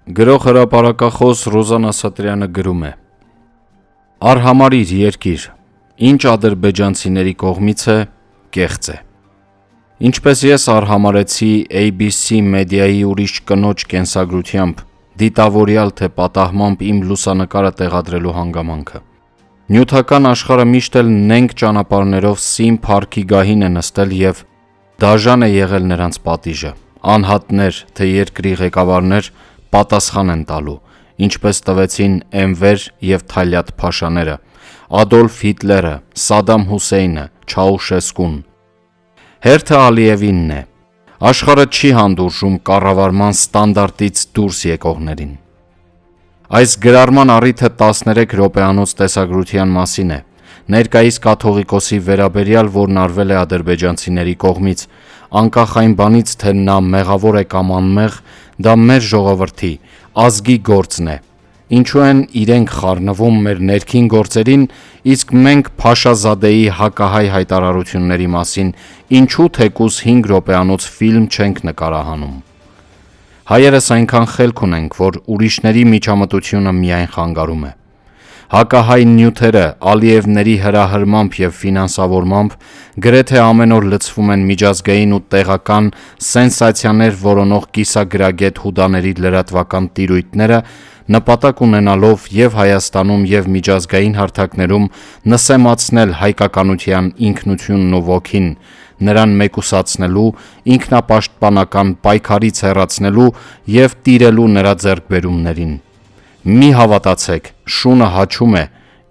Գրող հրապարակախոս Ռոզան Ասատրյանը գրում է. «Արհամարհիր երկիր, ինչ ադրբեջանցիների կողմից է, կեղծ է»։ Ինչպես ես արհամարհեցի ABC մեդիայի ուրիշ կնոջ կենսագրությամբ դիտավորյալ թե պատահմամբ իմ լուսանկարը տեղադրելու հանգամանքը։ Նյութական աշխարհը միշտ էլ նենգ ճանապարհներով Սիմ փառքի գահին է նստել և դաժան է եղել նրանց պատիժը։ Անհատներ թե երկրի ղեկավարներ պատասխան են տալու, ինչպես տվեցին Էնվեր և Թալյատ Փաշաները, Ադոլֆ Հիտլերը, Սադամ Հուսեյնը, Չաուշեսկուն։ Հերթը Ալիևինն է։ Աշխարհը չի հանդուրժում կառավարման ստանդարտից դուրս եկողներին։ Այս գրառման առիթը 13 րոպեանոց տեսագրության մասին է, ներկայիս կաթողիկոսի վերաբերյալ, որն արվել է ադրբեջանցիների կողմից, անկախ այն բանից, թե նա մեղավոր է կամ անմեղ, դա մեր ժողովրդի, ազգի գործն է։ Ինչու են իրենք խառնվում մեր ներքին գործերին, իսկ մենք Փաշազադեի հակահայ հայտարարությունների մասին ինչու թեկուզ 5 րոպեանոց ֆիլմ չենք նկարահանում։ Հայերս այնքան խելք ունենք, որ ուրիշների միջամտությունը միայն խանգարում է։ Հակահայ նյութերը Ալիևների հրահրմամբ և ֆինանսավորմամբ գրեթե ամեն օր լցվում են միջազգային ու տեղական սենսացիաներ որոնող կիսագրագետ հուդաների լրատվական տիրույթները, նպատակ ունենալով և Հայաստանում և միջազգային հարթակներում նսեմացնել հայկականության ինքնությունն ու ոգին, նրան մեկուսացնելու, ինքնապաշտպանական պայքարից հեռացնելու և տիրելու նրա ձեռքբերումներին։ Մի հավատացեք, շունը հաչում է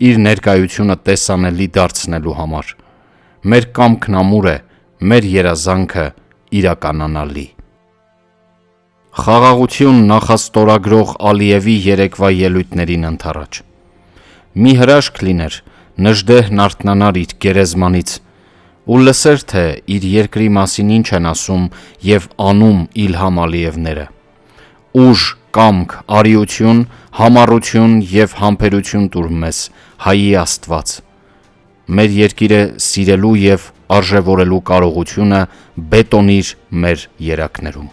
իր ներկայությունը տեսանելի դարձնելու համար։ Մեր կամքն ամուր է, մեր երազանքը իրականանալի։ Խաղաղություն նախաստորագրող Ալիևի երեկվա ելույթներին ընդառաջ։ Մի հրաշք լիներ, Նժդեհն արթնանար իր գերեզմանից ու լսեր, թե իր երկրի մասին ինչ են ասում և անում Իլհամ Ալիևները։ Ուժ, կամք, արիություն, համառություն և համբերություն տուր մեզ, հայի Աստված։ Մեր երկիրը սիրելու և արժևորելու կարողությունը բետոնիր մեր երակներում։